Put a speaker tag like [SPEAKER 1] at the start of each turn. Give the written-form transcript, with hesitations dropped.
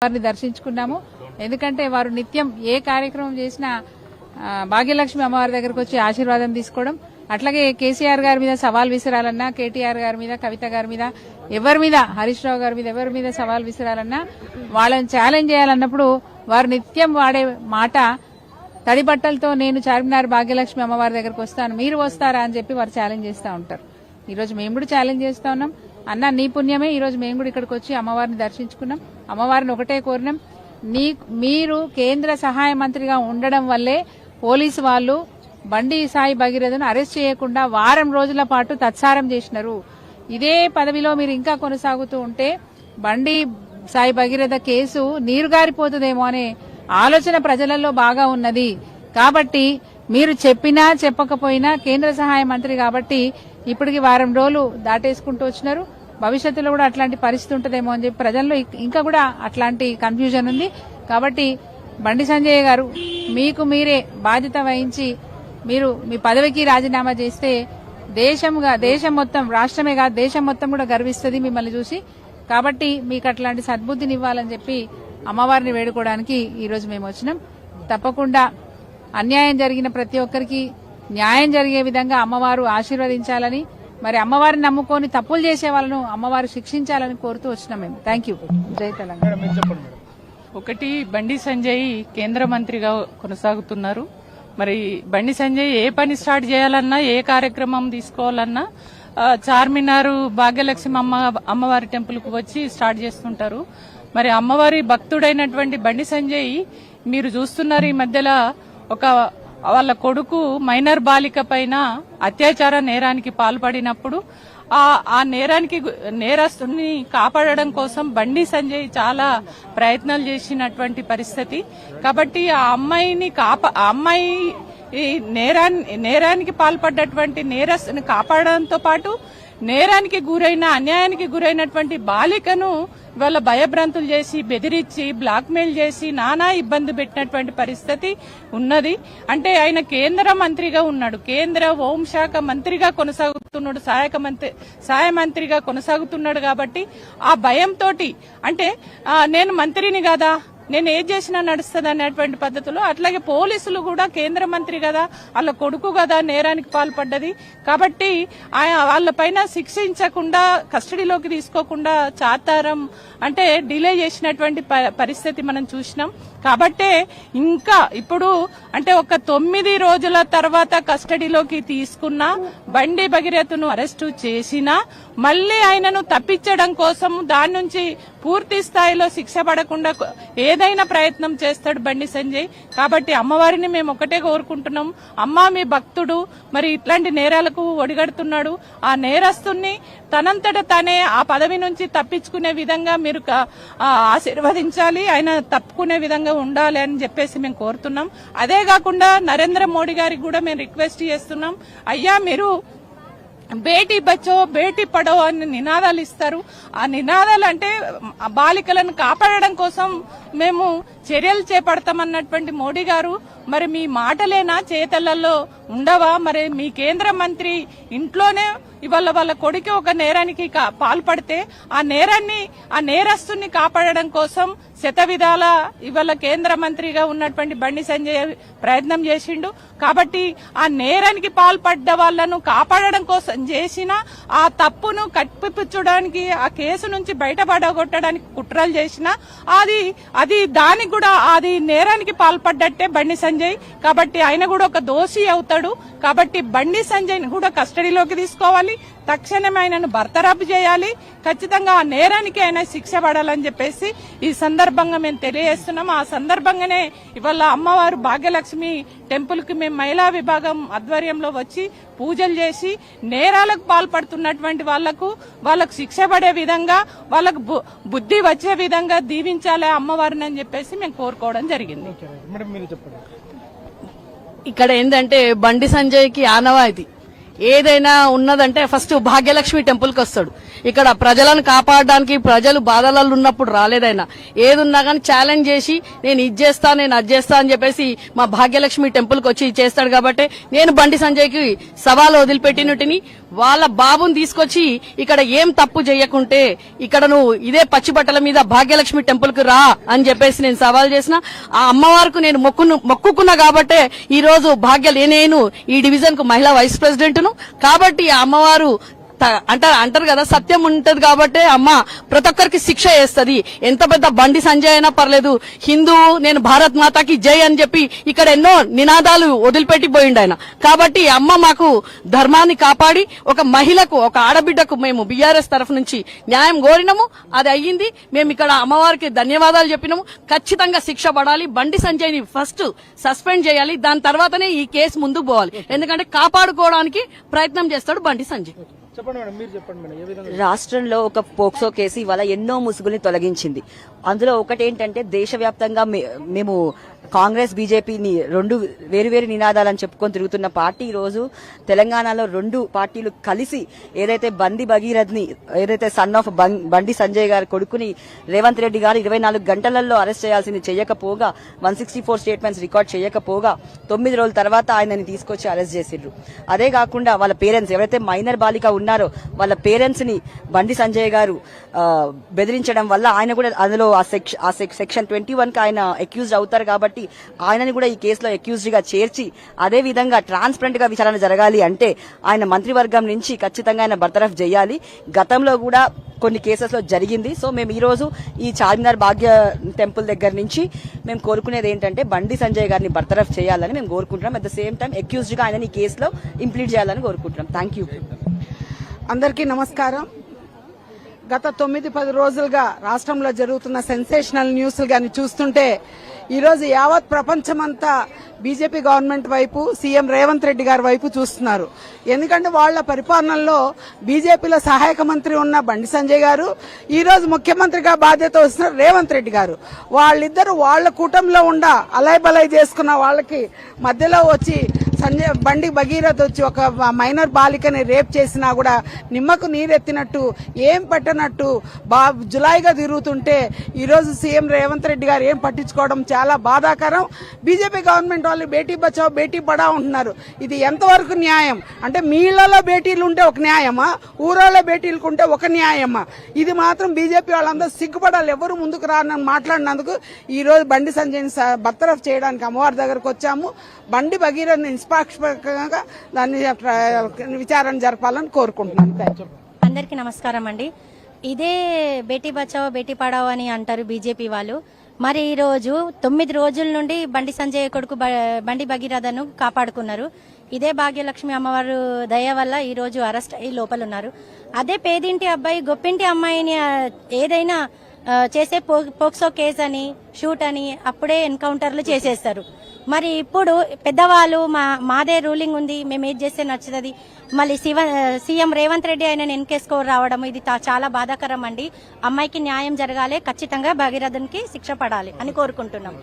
[SPEAKER 1] వారిని దర్శించుకున్నాము. ఎందుకంటే వారు నిత్యం ఏ కార్యక్రమం చేసినా భాగ్యలక్ష్మి అమ్మవారి దగ్గరకు వచ్చి ఆశీర్వాదం తీసుకోవడం, అట్లాగే కేసీఆర్ గారి మీద సవాల్ విసిరాలన్నా, కేటీఆర్ గారి మీద, కవిత గారి మీద, ఎవరి మీద, హరీష్ రావు గారి మీద ఎవరి మీద సవాల్ విసిరాలన్నా, వాళ్ళని ఛాలెంజ్ చేయాలన్నప్పుడు వారు నిత్యం వాడే మాట తడి బట్టలతో నేను చార్మినార్ భాగ్యలక్ష్మి అమ్మవారి దగ్గరకు వస్తాను, మీరు వస్తారా అని చెప్పి వారు ఛాలెంజ్ చేస్తూ ఉంటారు. ఈ రోజు మేము కూడా ఛాలెంజ్ చేస్తా ఉన్నాం. అన్న నీ పుణ్యమే ఈ రోజు మేము కూడా ఇక్కడికి వచ్చి అమ్మవారిని దర్శించుకున్నాం. అమ్మవారిని ఒకటే కోరినాం, మీరు కేంద్ర సహాయ మంత్రిగా ఉండడం వల్లే పోలీసు వాళ్ళు బండి సాయి భగీరథను అరెస్ట్ చేయకుండా వారం రోజుల పాటు తత్సారం చేసినారు. ఇదే పదవిలో మీరు ఇంకా కొనసాగుతూ ఉంటే బండి సాయి భగీరథ కేసు నీరుగారిపోతుందేమో అనే ఆలోచన ప్రజలలో బాగా ఉన్నది. కాబట్టి మీరు చెప్పినా చెప్పకపోయినా కేంద్ర సహాయ మంత్రి కాబట్టి ఇప్పటికి వారం రోజులు దాటేసుకుంటూ వచ్చినారు. భవిష్యత్తులో కూడా అట్లాంటి పరిస్థితి ఉంటుందేమో అని చెప్పి ప్రజల్లో ఇంకా కూడా అట్లాంటి కన్ఫ్యూజన్ ఉంది. కాబట్టి బండి సంజయ్ గారు మీకు మీరే బాధ్యత వహించి మీరు మీ పదవికి రాజీనామా చేస్తే దేశం మొత్తం, రాష్ట్రమే కాదు దేశం మొత్తం కూడా గర్విస్తుంది మిమ్మల్ని చూసి. కాబట్టి మీకు అట్లాంటి సద్బుద్ధిని ఇవ్వాలని చెప్పి అమ్మవారిని వేడుకోవడానికి ఈ రోజు మేము వచ్చినాం. తప్పకుండా అన్యాయం జరిగిన ప్రతి ఒక్కరికి న్యాయం జరిగే విధంగా అమ్మవారు ఆశీర్వదించాలని, మరి అమ్మవారిని నమ్ముకొని తప్పులు చేసే వాళ్ళను అమ్మవారు శిక్షించాలని కోరుతూ వచ్చినాం మేము. Thank you. జై తెలంగాణ.
[SPEAKER 2] ఒకటి, బండి సంజయ్ కేంద్ర మంత్రిగా కొనసాగుతున్నారు. మరి బండి సంజయ్ ఏ పని స్టార్ట్ చేయాలన్నా, ఏ కార్యక్రమం తీసుకోవాలన్నా చార్మినార్ భాగ్యలక్ష్మి అమ్మవారి టెంపుల్ కు వచ్చి స్టార్ట్ చేస్తుంటారు. మరి అమ్మవారి భక్తుడైనటువంటి బండి సంజయ్ మీరు చూస్తున్నారు, ఈ మధ్యలో వాళ్ళ కొడుకు మైనర్ బాలిక పైన అత్యాచార నేరానికి పాల్పడినప్పుడు ఆ నేరస్తుని కాపాడడం కోసం బండి సంజయ్ చాలా ప్రయత్నాలు చేసినటువంటి పరిస్థితి. కాబట్టి ఆ అమ్మాయి ఈ నేరానికి పాల్పడ్డటువంటి నేరస్తుని కాపాడడంతో పాటు నేరానికి గురైన, అన్యాయానికి గురైనటువంటి బాలికను వాళ్ళ భయభ్రాంతులు చేసి, బెదిరించి, బ్లాక్మెయిల్ చేసి నానా ఇబ్బంది పెట్టినటువంటి పరిస్థితి ఉన్నది. అంటే ఆయన కేంద్ర మంత్రిగా ఉన్నాడు, కేంద్ర హోంశాఖ మంత్రిగా కొనసాగుతున్నాడు, సహాయ మంత్రిగా కొనసాగుతున్నాడు. కాబట్టి ఆ భయంతో అంటే నేను మంత్రిని కదా, నేను ఏం చేసినా నడుస్తుంది అనేటువంటి పద్ధతిలో, అట్లాగే పోలీసులు కూడా కేంద్ర మంత్రి కదా, వాళ్ళ కొడుకు కదా నేరానికి పాల్పడ్డది. కాబట్టి వాళ్ళపైన శిక్షించకుండా, కస్టడీలోకి తీసుకోకుండా చాతారం అంటే డిలే చేసినటువంటి పరిస్థితి మనం చూసినాం. కాబట్టే ఇంకా ఇప్పుడు అంటే ఒక 9 రోజుల తర్వాత కస్టడీలోకి తీసుకున్న బండి భగీరథను అరెస్టు చేసినా మళ్లీ ఆయనను తప్పించడం కోసం దాని నుంచి పూర్తి స్థాయిలో శిక్ష పడకుండా ఏదైనా ప్రయత్నం చేస్తాడు బండి సంజయ్. కాబట్టి అమ్మవారిని మేము ఒకటే కోరుకుంటున్నాం, అమ్మ మీ భక్తుడు మరి ఇట్లాంటి నేరాలకు ఒడిగడుతున్నాడు, ఆ నేరస్తుని తనంతట తానే ఆ పదవి నుంచి తప్పించుకునే విధంగా మీరు ఆశీర్వదించాలి, ఆయన తప్పుకునే విధంగా ఉండాలి అని చెప్పేసి మేము కోరుతున్నాం. అదే కాకుండా నరేంద్ర మోడీ గారికి కూడా మేము రిక్వెస్ట్ చేస్తున్నాం, అయ్యా మీరు బేటీ బచో బేటీ పడో అని నినాదాలు ఇస్తారు. ఆ నినాదాలు అంటే బాలికలను కాపాడడం కోసం మేము చర్యలు చేపడతామన్నటువంటి మోడీ గారు మరి మీ మాటలేనా, చేతలలో ఉండవా? మరి మీ కేంద్ర మంత్రి ఇంట్లోనే ఇవాళ వాళ్ళ కొడుకు ఒక నేరానికి పాల్పడితే ఆ నేరస్తుని కాపాడడం కోసం శతవిధాల ఇవాళ కేంద్ర మంత్రిగా ఉన్నటువంటి బండి సంజయ్ ప్రయత్నం చేసిండు. కాబట్టి ఆ నేరానికి పాల్పడ్డ వాళ్లను కాపాడడం కోసం చేసిన ఆ తప్పును కప్పిపుచ్చడానికి, ఆ కేసు నుంచి బయటపడగొట్టడానికి కుట్రలు చేసిన అది దానికి కూడా అది నేరానికి పాల్పడ్డట్టే బండి సంజయ్. కాబట్టి ఆయన కూడా ఒక దోషి అవుతాడు. కాబట్టి బండి సంజయ్ కూడా కస్టడీలోకి తీసుకోవాలి, తక్షణమే ఆయనను బర్తరఫ్ చేయాలి, ఖచ్చితంగా ఆ నేరానికి ఆయన శిక్ష పడాలని చెప్పేసి ఈ సందర్భంగా మేము తెలియజేస్తున్నాం. ఆ సందర్భంగానే ఇవాళ అమ్మవారు భాగ్యలక్ష్మి టెంపుల్ కి మేము మహిళా విభాగం ఆధ్వర్యంలో వచ్చి పూజలు చేసి నేరాలకు పాల్పడుతున్నటువంటి వాళ్ళకు శిక్ష పడే విధంగా, వాళ్ళకు బుద్ధి వచ్చే విధంగా దీవించాలి అమ్మవారిని అని చెప్పేసి మేము కోరుకోవడం జరిగింది.
[SPEAKER 3] ఇక్కడ ఏంటంటే బండి సంజయ్ కి ఆనవాయితీ ఏదైనా ఉన్నదంటే ఫస్ట్ భాగ్యలక్ష్మి టెంపుల్ కి వస్తాడు. ఇక్కడ ప్రజలను కాపాడడానికి, ప్రజలు బాధలలో ఉన్నప్పుడు రాలేదైనా. ఏదున్నా కానీ ఛాలెంజ్ చేసి నేను ఇది చేస్తా, నేను అది చేస్తా అని చెప్పేసి మా భాగ్యలక్ష్మి టెంపుల్ కి వచ్చి చేస్తాడు. కాబట్టి నేను బండి సంజయ్కి సవాల్ వదిలిపెట్టినట్టుని వాళ్ళ బాబుని తీసుకొచ్చి ఇక్కడ ఏం తప్పు చేయకుంటే ఇక్కడ నువ్వు ఇదే పచ్చి బట్టల మీద భాగ్యలక్ష్మి టెంపుల్ కు రా అని చెప్పేసి నేను సవాల్ చేసిన. ఆ అమ్మవారికి నేను మొక్కుకున్నా కాబట్టే ఈ రోజు నేను ఈ డివిజన్ కు మహిళా వైస్ ప్రెసిడెంట్ ను. కాబట్టి ఆ అమ్మవారు అంటారు కదా, సత్యం ఉంటది కాబట్టి అమ్మ ప్రతి ఒక్కరికి శిక్ష వేస్తది. ఎంత పెద్ద బండి సంజయ్ అయినా పర్లేదు, హిందూ నేను భారత్ మాతాకి జై అని చెప్పి ఇక్కడ ఎన్నో నినాదాలు వదిలిపెట్టి పోయిండు ఆయన. కాబట్టి అమ్మ మాకు ధర్మాన్ని కాపాడి ఒక మహిళకు, ఒక ఆడబిడ్డకు మేము బీఆర్ఎస్ తరఫు నుంచి న్యాయం కోరినాము. అది అయ్యింది. మేము ఇక్కడ అమ్మవారికి ధన్యవాదాలు చెప్పినాము. ఖచ్చితంగా శిక్ష పడాలి. బండి సంజయ్ ని ఫస్ట్ సస్పెండ్ చేయాలి. దాని తర్వాతనే ఈ కేసు ముందుకు పోవాలి. ఎందుకంటే కాపాడుకోవడానికి ప్రయత్నం చేస్తాడు బండి సంజయ్.
[SPEAKER 4] రాష్ట్రంలో ఒక పోక్సో కేసు ఇవాళ ఎన్నో ముసుగుల్ని తొలగించింది. అందులో ఒకటేంటంటే దేశవ్యాప్తంగా మేము కాంగ్రెస్ బీజేపీని రెండు వేరువేరు నినాదాలని చెప్పుకొని తిరుగుతున్న పార్టీ ఈ రోజు తెలంగాణలో రెండు పార్టీలు కలిసి ఏదైతే బండి భగీరథ్ ని, ఏదైతే సన్ ఆఫ్ బండి సంజయ్ గారి కొడుకుని రేవంత్ రెడ్డి గారు 24 గంటలలో అరెస్ట్ చేయాల్సింది చేయకపోగా, 164 స్టేట్మెంట్స్ రికార్డ్ చేయకపోగా 9 రోజుల తర్వాత ఆయనని తీసుకొచ్చి అరెస్ట్ చేసిర్రు. అదే కాకుండా వాళ్ళ పేరెంట్స్ ఎవరైతే మైనర్ బాలిక ఉన్నారో వాళ్ళ పేరెంట్స్ ని బండి సంజయ్ గారు బెదిరించడం వల్ల ఆయన కూడా అందులో ఆ సెక్షన్ 21 కి ఆయన అక్యూజ్డ్ అవుతారు. కాబట్టి ఆయనని కూడా ఈ కేసులో అక్యూజ్డ్ గా చేర్చి అదే విధంగా ట్రాన్స్పరెంట్ గా విచారణ జరగాలి అంటే ఆయన మంత్రివర్గం నుంచి ఖచ్చితంగా ఆయన బర్తరఫ్ చేయాలి. గతంలో కూడా కొన్ని కేసెస్ లో జరిగింది. సో మేము ఈ రోజు ఈ చార్మినార్ భాగ్య టెంపుల్ దగ్గర నుంచి మేము కోరుకునేది ఏంటంటే బండి సంజయ్ గారిని బర్తరఫ్ చేయాలని మేము కోరుకుంటున్నాం. At the same time accused గా ఆయన ఈ కేసులో ఇంప్లీట్ చేయాలని కోరుకుంటున్నాం. Thank you.
[SPEAKER 5] అందరికీ నమస్కారం. గత 9-10 రోజులుగా రాష్ట్రంలో జరుగుతున్న సెన్సేషనల్ న్యూస్లు గాని చూస్తుంటే ఈరోజు యావత్ ప్రపంచమంతా బీజేపీ గవర్నమెంట్ వైపు, సీఎం రేవంత్ రెడ్డి గారి వైపు చూస్తున్నారు. ఎందుకంటే వాళ్ల పరిపాలనలో బీజేపీలో సహాయక మంత్రి ఉన్న బండి సంజయ్ గారు, ఈ రోజు ముఖ్యమంత్రిగా బాధ్యత వస్తున్న రేవంత్ రెడ్డి గారు, వాళ్ళిద్దరు వాళ్ల కూటమిలో అలై బలై చేసుకున్న వాళ్ళకి మధ్యలో వచ్చి బండి భగీరథ్ వచ్చి ఒక మైనర్ బాలికని రేప్ చేసినా కూడా నిమ్మకు నీరెత్తినట్టు, ఏం పెట్టనట్టు జులాయిగా తిరుగుతుంటే ఈరోజు సీఎం రేవంత్ రెడ్డి గారు ఏం పట్టించుకోవడం చాలా బాధాకరం. బీజేపీ గవర్నమెంట్ వాళ్ళు బేటీ బచావ్ బేటీ పడావ్ అంటున్నారు. ఇది ఎంతవరకు న్యాయం? అంటే మీ ఇళ్లలో బేటీలు ఉంటే ఒక న్యాయమా, ఊరోళ్ళ బేటీలకు ఉంటే ఒక న్యాయమా? ఇది మాత్రం బీజేపీ వాళ్ళందరూ సిగ్గుపడాలి. ఎవరు ముందుకు రానని మాట్లాడినందుకు ఈ రోజు బండి సంజయ్ని బర్తరఫ్ చేయడానికి అమ్మవారి దగ్గరకు వచ్చాము. బండి భగీరథ్ నిష్పాక్షికంగా దాన్ని విచారణ జరపాలని కోరుకుంటున్నాను.
[SPEAKER 6] అందరికీ నమస్కారం అండి. ఇదే బేటీ బచావో బేటీ పడావో అని అంటారు బీజేపీ వాళ్ళు. మరి ఈ రోజు 9 రోజుల నుండి బండి సంజయ్ కొడుకు బండి భగీరథను కాపాడుకున్నారు. ఇదే భాగ్యలక్ష్మి అమ్మవారు దయ వల్ల ఈ రోజు అరెస్ట్ అయ్యి లోపల ఉన్నారు. అదే పేదింటి అబ్బాయి గొప్పింటి అమ్మాయిని ఏదైనా చేసే పోక్సో కేసు అని, షూట్ అని అప్పుడే ఎన్కౌంటర్లు చేసేస్తారు. మరి ఇప్పుడు పెద్దవాళ్ళు మాదే రూలింగ్ ఉంది, మేము ఏది చేస్తే నచ్చుతుంది, మళ్ళీ సీఎం రేవంత్ రెడ్డి ఆయన ఎన్కేసుకో రావడం ఇది చాలా బాధాకరం అండి. అమ్మాయికి న్యాయం జరగాలి, ఖచ్చితంగా భగీరథన్కి శిక్ష పడాలి అని కోరుకుంటున్నాం.